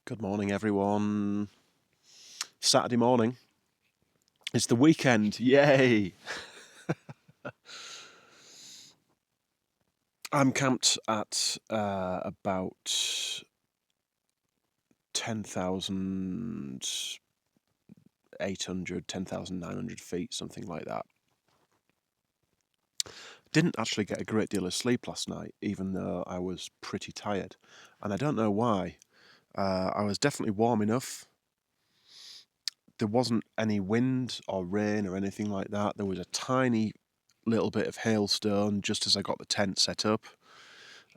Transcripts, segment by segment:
Good morning, everyone. Saturday morning. It's the weekend. Yay! I'm camped at about 10,800, 10,900 feet, something like that. Didn't actually get a great deal of sleep last night, even though I was pretty tired. And I don't know why. I was definitely warm enough. There wasn't any wind or rain or anything like that. There was a tiny little bit of hailstone just as I got the tent set up.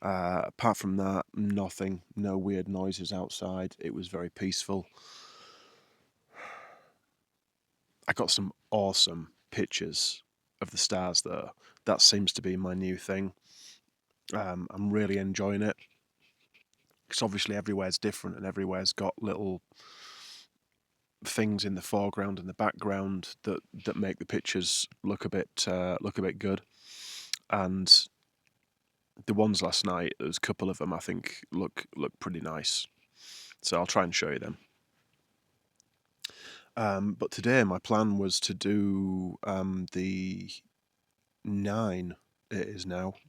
Apart from that, nothing. No weird noises outside. It was very peaceful. I got some awesome pictures of the stars though. That seems to be my new thing. I'm really enjoying it. Because obviously everywhere's different and everywhere's got little things in the foreground and the background that make the pictures look a bit good. And the ones last night, there's a couple of them I think look pretty nice. So I'll try and show you them. But today my plan was to do the 9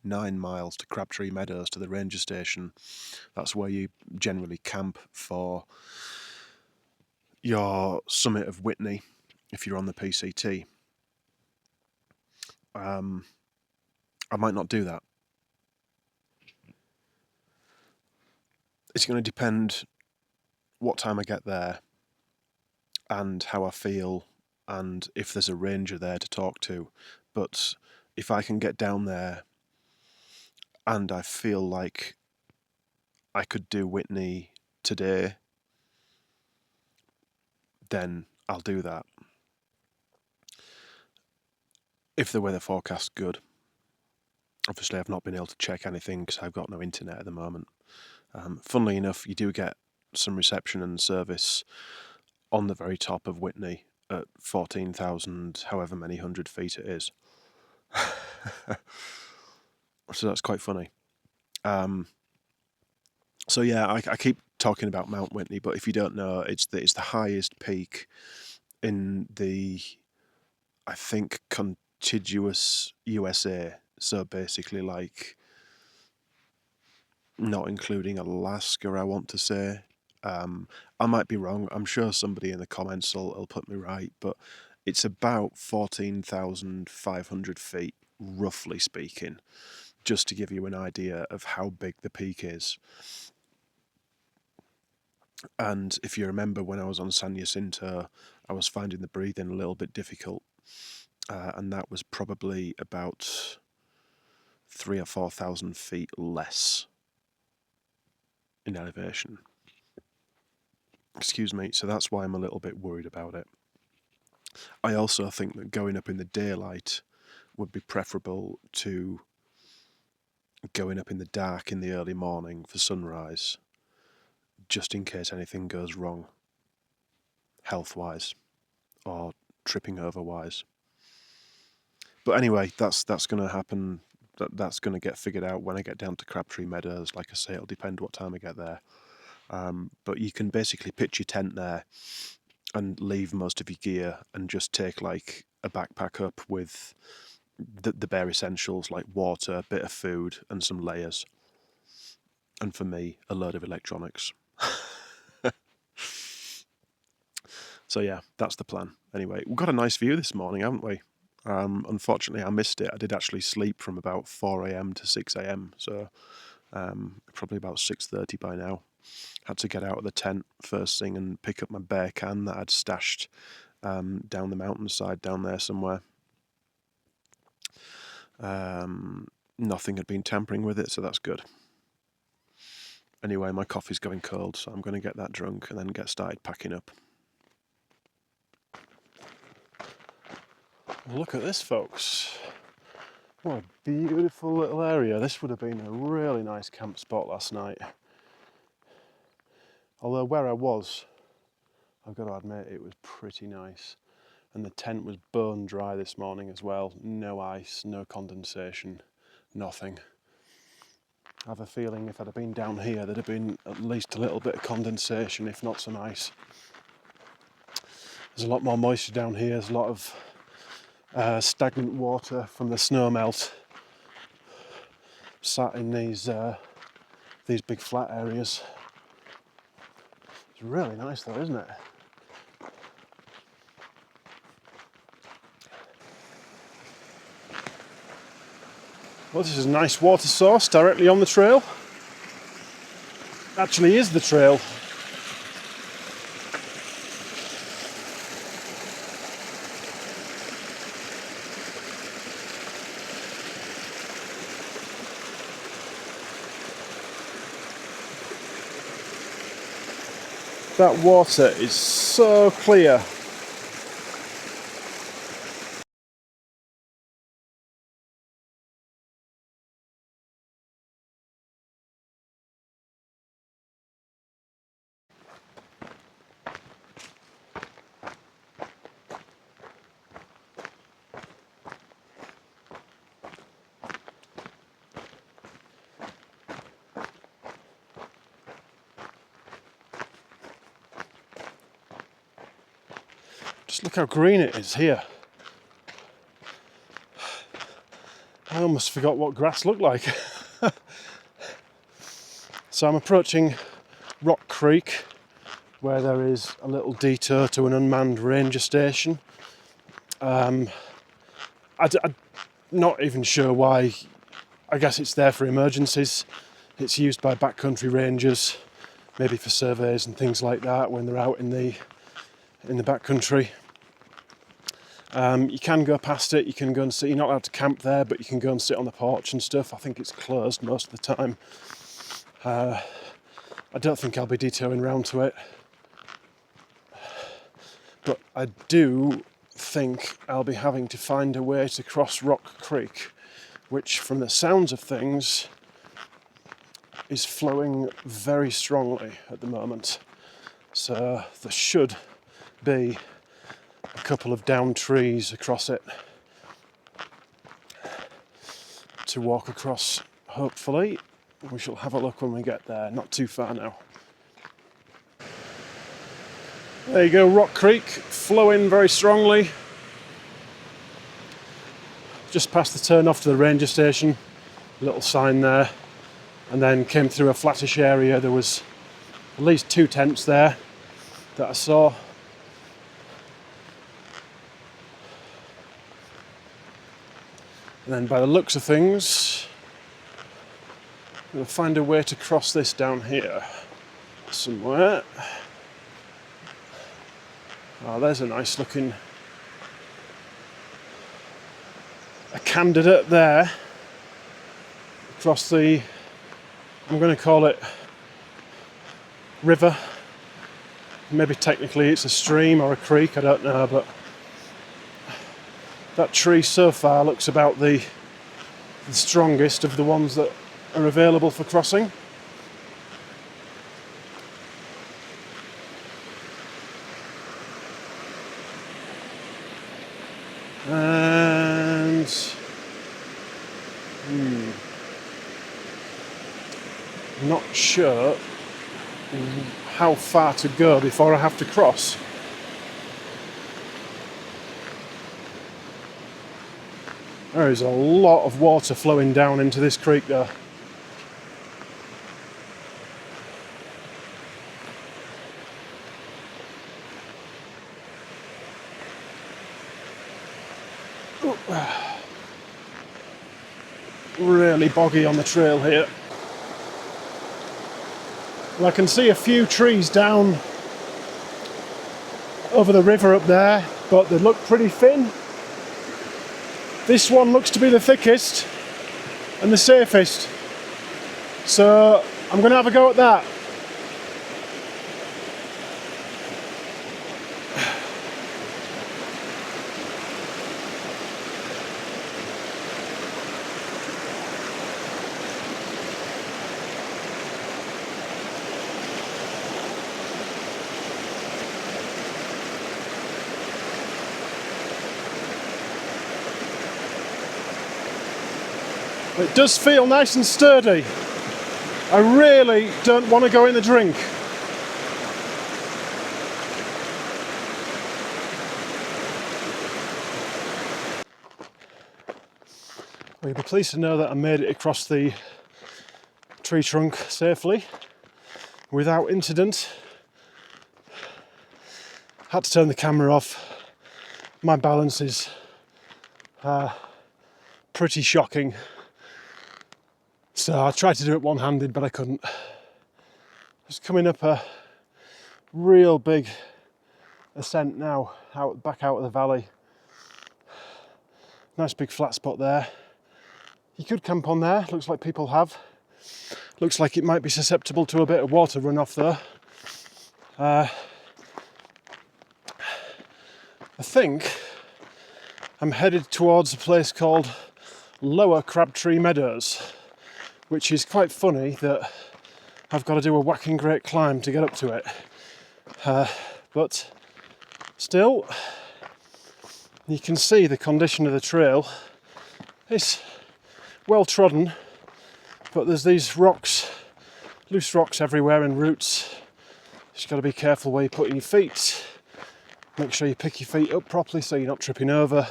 miles to Crabtree Meadows to the ranger station. That's where you generally camp for your summit of Whitney if you're on the PCT. I might not do that. It's going to depend what time I get there and how I feel and if there's a ranger there to talk to. But if I can get down there and I feel like I could do Whitney today, then I'll do that. If the weather forecast's good. Obviously, I've not been able to check anything because I've got no internet at the moment. Funnily enough, you do get some reception and service on the very top of Whitney at 14,000, however many hundred feet it is. So that's quite funny. So yeah, I keep talking about Mount Whitney, but if you don't know, it's the highest peak in the, I think, contiguous USA. So basically, like, not including Alaska, I want to say. I might be wrong. I'm sure somebody in the comments will put me right, but it's about 14,500 feet, roughly speaking, just to give you an idea of how big the peak is. And if you remember when I was on San Jacinto, I was finding the breathing a little bit difficult. And that was probably about 3,000 or 4,000 feet less in elevation. Excuse me, so that's why I'm a little bit worried about it. I also think that going up in the daylight would be preferable to going up in the dark in the early morning for sunrise, just in case anything goes wrong, health-wise or tripping over-wise. But anyway, that's going to happen. That's going to get figured out when I get down to Crabtree Meadows. Like I say, it'll depend what time I get there. But you can basically pitch your tent there and leave most of your gear and just take like a backpack up with the bare essentials like water, a bit of food and some layers. And for me, a load of electronics. So yeah, that's the plan. Anyway, we've got a nice view this morning, haven't we? Unfortunately, I missed it. I did actually sleep from about 4 a.m. to 6 a.m. So probably about 6:30 by now. Had to get out of the tent first thing and pick up my bear can that I'd stashed down the mountainside down there somewhere. Nothing had been tampering with it, so that's good. Anyway, my coffee's going cold, so I'm going to get that drunk and then get started packing up. Look at this, folks. What a beautiful little area. This would have been a really nice camp spot last night. Although where I was, I've got to admit, it was pretty nice. And the tent was bone dry this morning as well. No ice, no condensation, nothing. I have a feeling if I'd have been down here, there'd have been at least a little bit of condensation, if not some ice. There's a lot more moisture down here. There's a lot of stagnant water from the snow melt sat in these big flat areas. It's really nice though, isn't it? Well, this is a nice water source directly on the trail. Actually is the trail. That water is so clear. Just look how green it is here. I almost forgot what grass looked like. So I'm approaching Rock Creek, where there is a little detour to an unmanned ranger station. I'm not even sure why. I guess it's there for emergencies. It's used by backcountry rangers, maybe for surveys and things like that when they're out in the backcountry. You can go past it, you can go and sit. You're not allowed to camp there, but you can go and sit on the porch and stuff. I think it's closed most of the time. I don't think I'll be detouring round to it, but I do think I'll be having to find a way to cross Rock Creek, which from the sounds of things is flowing very strongly at the moment. So there should be a couple of downed trees across it to walk across, hopefully. We shall have a look when we get there, not too far now. There you go, Rock Creek, flowing very strongly. Just past the turn off to the ranger station, a little sign there, and then came through a flattish area. There was at least 2 tents there that I saw. And then by the looks of things, we'll find a way to cross this down here somewhere. Oh, there's a nice looking candidate there across the, I'm going to call it river. Maybe technically it's a stream or a creek, I don't know, but that tree so far looks about the strongest of the ones that are available for crossing. And I'm not sure how far to go before I have to cross. There is a lot of water flowing down into this creek there. Really boggy on the trail here. Well, I can see a few trees down over the river up there, but they look pretty thin. This one looks to be the thickest and the safest, so I'm going to have a go at that. It does feel nice and sturdy. I really don't want to go in the drink. Well, you'll be pleased to know that I made it across the tree trunk safely, without incident. Had to turn the camera off. My balance is pretty shocking. So I tried to do it one-handed, but I couldn't. Just coming up a real big ascent now, back out of the valley. Nice big flat spot there. You could camp on there, looks like people have. Looks like it might be susceptible to a bit of water runoff though. I think I'm headed towards a place called Lower Crabtree Meadows, which is quite funny that I've got to do a whacking great climb to get up to it. But still, you can see the condition of the trail. It's well trodden, but there's these rocks, loose rocks everywhere and roots. Just got to be careful where you're putting your feet. Make sure you pick your feet up properly so you're not tripping over.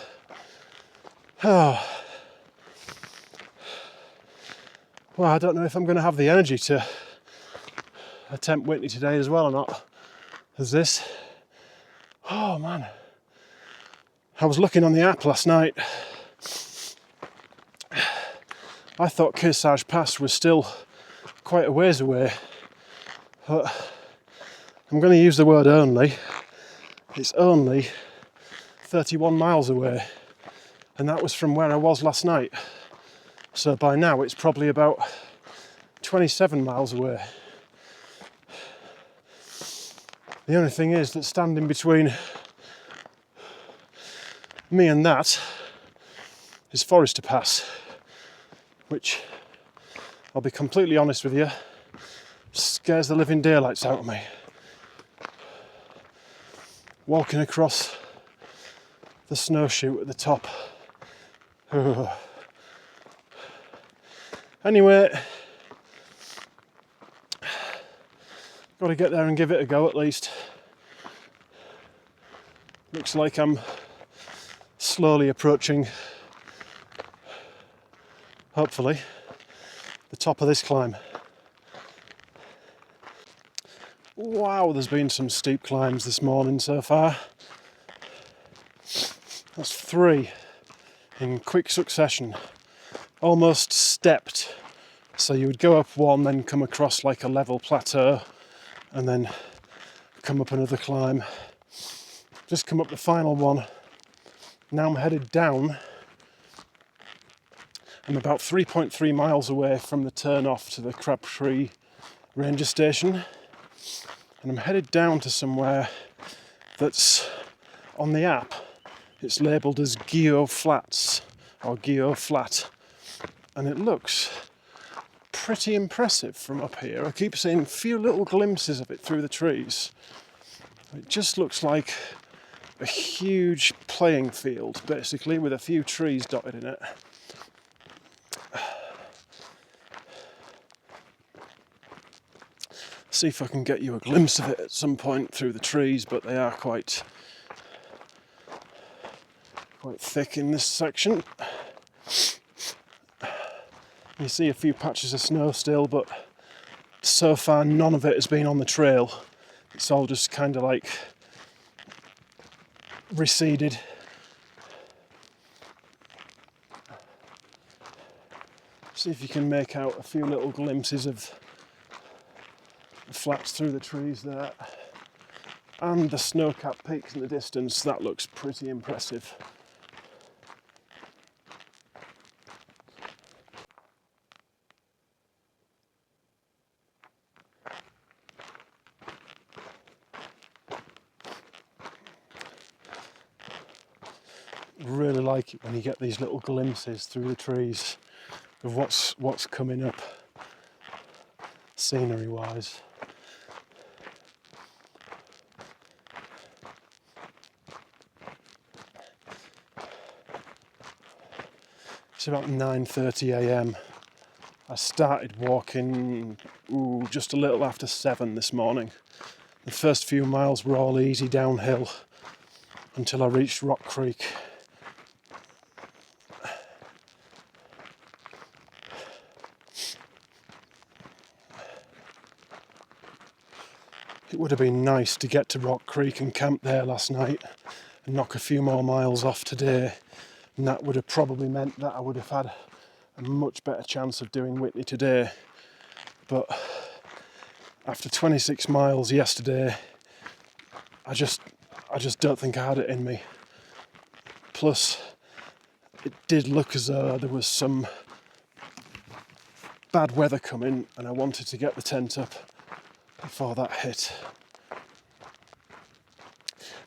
Oh. Well, I don't know if I'm going to have the energy to attempt Whitney today as well or not. There's this. Oh man. I was looking on the app last night. I thought Kearsarge Pass was still quite a ways away. But I'm going to use the word only. It's only 31 miles away. And that was from where I was last night. So by now it's probably about 27 miles away. The only thing is that standing between me and that is Forester Pass, which, I'll be completely honest with you, scares the living daylights out of me. Walking across the snowshoe at the top. Anyway, got to get there and give it a go at least. Looks like I'm slowly approaching, hopefully, the top of this climb. Wow, there's been some steep climbs this morning so far. That's 3 in quick succession, almost stepped. So you would go up one, then come across like a level plateau, and then come up another climb. Just come up the final one. Now I'm headed down. I'm about 3.3 miles away from the turn off to the Crabtree Ranger Station. And I'm headed down to somewhere that's on the app. It's labelled as Geo Flats, or Geo Flat. And it looks pretty impressive from up here. I keep seeing a few little glimpses of it through the trees. It just looks like a huge playing field, basically, with a few trees dotted in it. See if I can get you a glimpse of it at some point through the trees, but they are quite thick in this section. You see a few patches of snow still, but so far none of it has been on the trail. It's all just kind of like receded. See if you can make out a few little glimpses of the flats through the trees there. And the snow-capped peaks in the distance. That looks pretty impressive. Really like it when you get these little glimpses through the trees of what's coming up scenery wise. It's about 9:30 a.m. I started walking just a little after 7 this morning. The first few miles were all easy downhill until I reached Rock Creek. It would have been nice to get to Rock Creek and camp there last night and knock a few more miles off today, and that would have probably meant that I would have had a much better chance of doing Whitney today. But after 26 miles yesterday, I just don't think I had it in me. Plus, it did look as though there was some bad weather coming, and I wanted to get the tent up before that hit.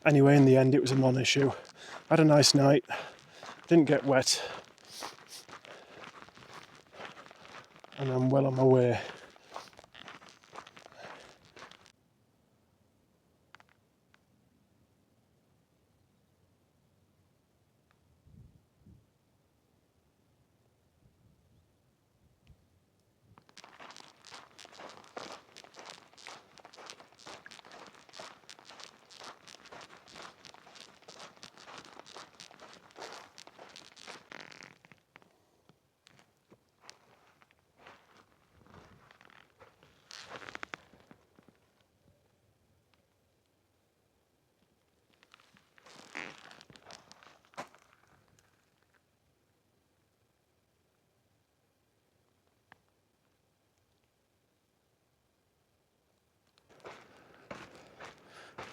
Anyway, in the end, it was a non-issue. I had a nice night, didn't get wet, and I'm well on my way.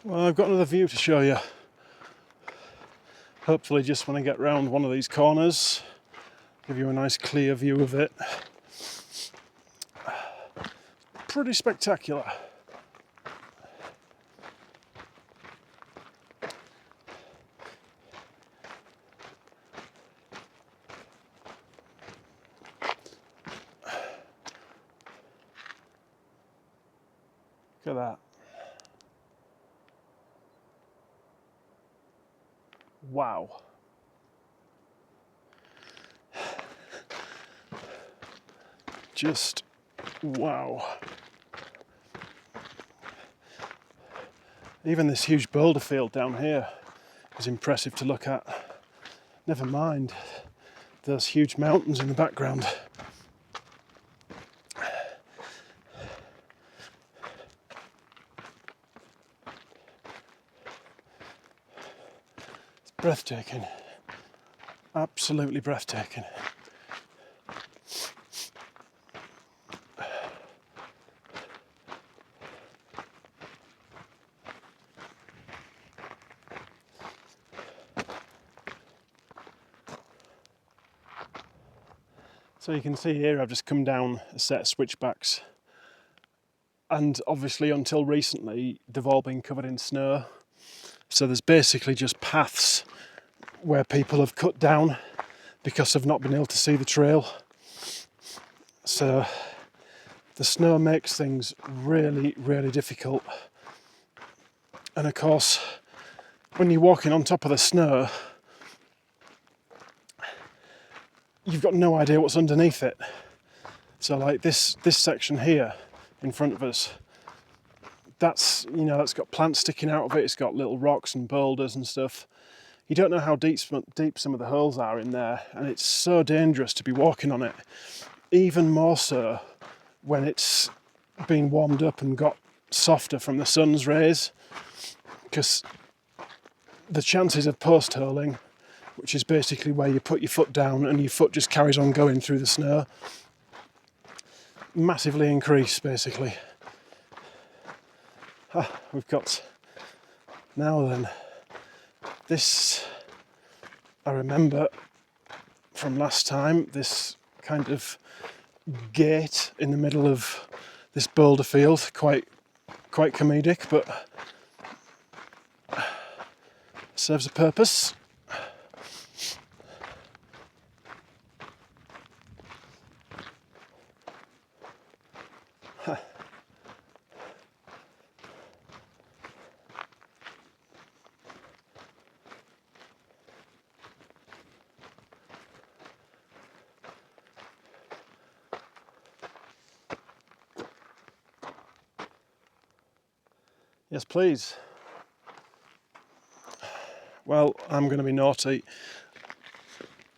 Well, I've got another view to show you. Hopefully just when I get round one of these corners, give you a nice clear view of it. Pretty spectacular. Look at that. Wow. Just wow. Even this huge boulder field down here is impressive to look at. Never mind those huge mountains in the background. It's breathtaking. Absolutely breathtaking. So you can see here I've just come down a set of switchbacks, and obviously until recently they've all been covered in snow, so there's basically just paths where people have cut down because they've not been able to see the trail. So the snow makes things really, really difficult, and of course when you're walking on top of the snow you've got no idea what's underneath it. So like this section here in front of us, that's got plants sticking out of it, it's got little rocks and boulders and stuff. You don't know how deep some of the holes are in there, and it's so dangerous to be walking on it, even more so when it's been warmed up and got softer from the sun's rays, because the chances of post-holing, which is basically where you put your foot down and your foot just carries on going through the snow, massively increase basically. We've got, now then, this, I remember from last time, this kind of gate in the middle of this boulder field, quite comedic, but serves a purpose. Yes, please. Well, I'm going to be naughty.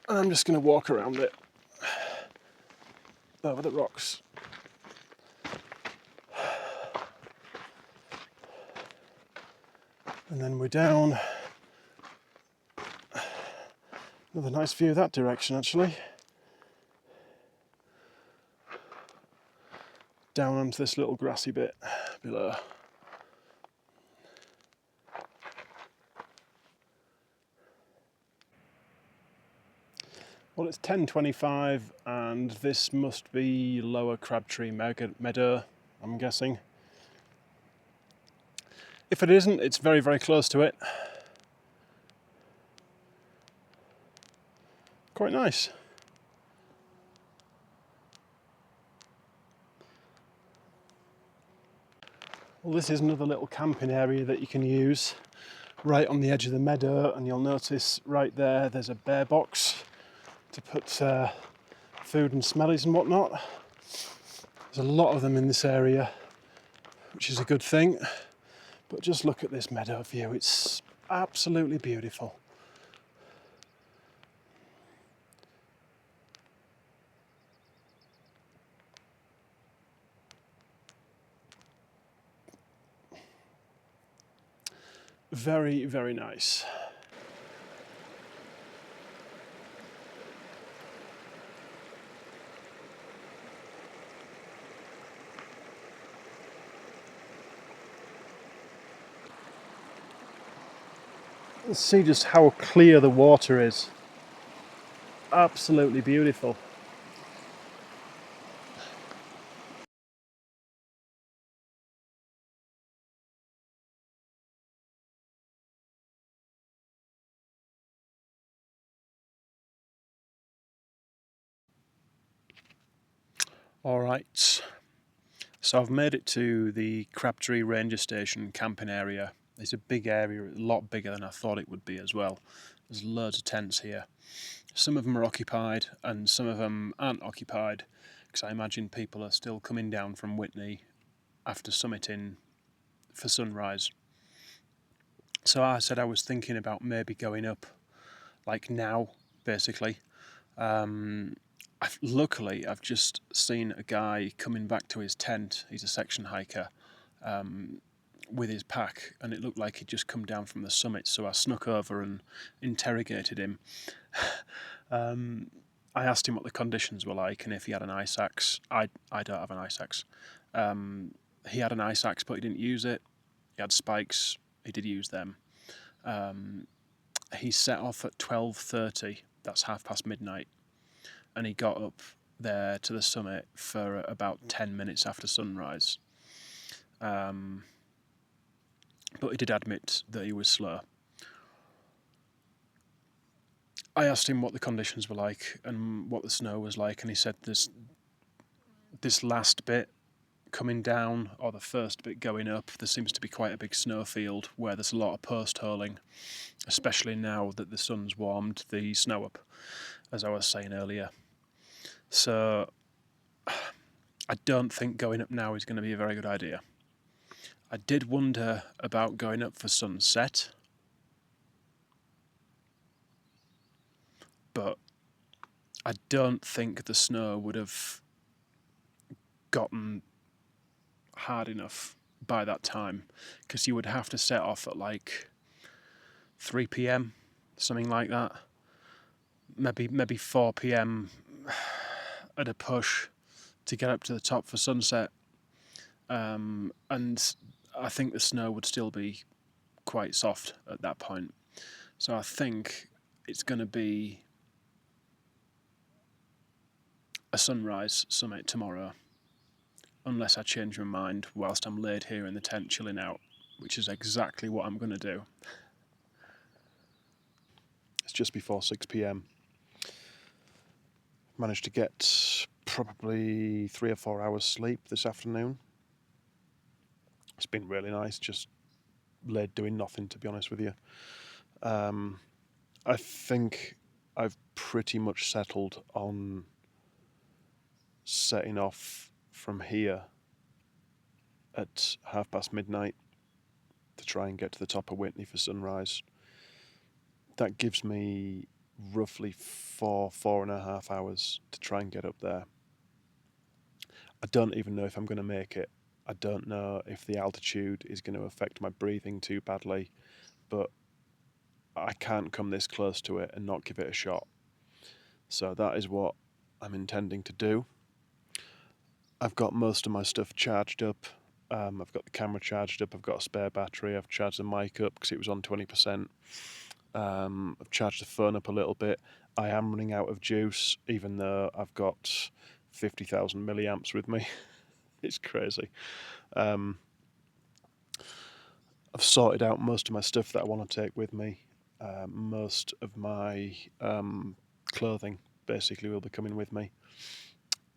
I'm just going to walk around it over the rocks. And then we're down. Another nice view that direction, actually. Down onto this little grassy bit below. Well, it's 10:25 and this must be Lower Crabtree Meadow, I'm guessing. If it isn't, it's very, very close to it. Quite nice. Well, this is another little camping area that you can use right on the edge of the meadow, and you'll notice right there's a bear box to put food and smellies and whatnot. There's a lot of them in this area, which is a good thing. But just look at this meadow view, it's absolutely beautiful. Very, very nice. Let's see just how clear the water is. Absolutely beautiful. All right, so I've made it to the Crabtree Ranger Station camping area. It's a big area, a lot bigger than I thought it would be as well. There's loads of tents here. Some of them are occupied and some of them aren't occupied, because I imagine people are still coming down from Whitney after summiting for sunrise. So I said I was thinking about maybe going up like now, basically. Luckily, I've just seen a guy coming back to his tent. He's a section hiker with his pack, and it looked like he'd just come down from the summit. So I snuck over and interrogated him. I asked him what the conditions were like and if he had an ice axe. I don't have an ice axe. He had an ice axe, but he didn't use it. He had spikes. He did use them. He set off at 12:30. That's midnight. And he got up there to the summit for about 10 minutes after sunrise. But he did admit that he was slow. I asked him what the conditions were like and what the snow was like, and he said this last bit coming down, or the first bit going up, there seems to be quite a big snowfield where there's a lot of post-holing, especially now that the sun's warmed the snow up, as I was saying earlier. So I don't think going up now is going to be a very good idea. I did wonder about going up for sunset, but I don't think the snow would have gotten hard enough by that time, because you would have to set off at like 3 p.m, something like that. Maybe 4 p.m. at a push to get up to the top for sunset. And I think the snow would still be quite soft at that point. So I think it's going to be a sunrise summit tomorrow, unless I change my mind whilst I'm laid here in the tent chilling out, which is exactly what I'm going to do. It's just before 6 p.m. Managed to get probably 3 or 4 hours sleep this afternoon. It's been really nice, just laid doing nothing, to be honest with you. I think I've pretty much settled on setting off from here at midnight. to try and get to the top of Whitney for sunrise. That gives me roughly 4.5 hours to try and get up there. I don't even know if I'm going to make it. I don't know if the altitude is going to affect my breathing too badly, but I can't come this close to it and not give it a shot. So that is what I'm intending to do. I've got most of my stuff charged up. I've got the camera charged up. I've got a spare battery. I've charged the mic up because it was on 20%. I've charged the phone up a little bit. I am running out of juice, even though I've got 50,000 milliamps with me. It's crazy. I've sorted out most of my stuff that I want to take with me. Most of my clothing basically will be coming with me.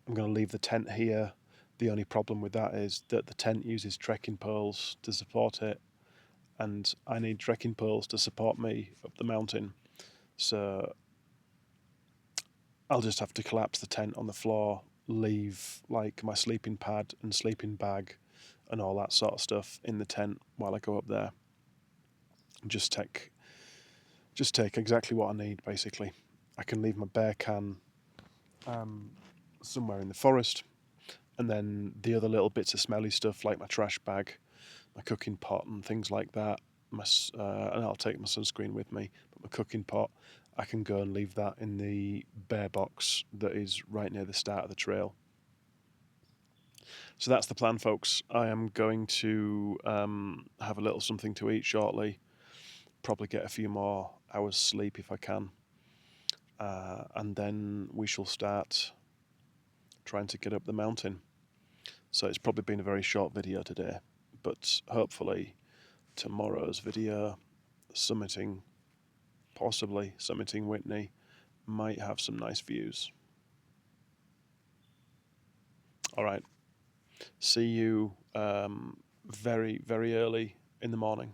I'm going to leave the tent here. The only problem with that is that the tent uses trekking poles to support it, and I need trekking poles to support me up the mountain. So I'll just have to collapse the tent on the floor, leave like my sleeping pad and sleeping bag and all that sort of stuff in the tent while I go up there. Just take exactly what I need, basically. I can leave my bear can somewhere in the forest, and then the other little bits of smelly stuff like my trash bag, my cooking pot and things like that, and I'll take my sunscreen with me, but my cooking pot, I can go and leave that in the bear box that is right near the start of the trail. So that's the plan, folks. I am going to have a little something to eat shortly, probably get a few more hours sleep if I can, and then we shall start trying to get up the mountain. So it's probably been a very short video today, but hopefully tomorrow's video, possibly summiting Whitney, might have some nice views. All right, see you very, very early in the morning.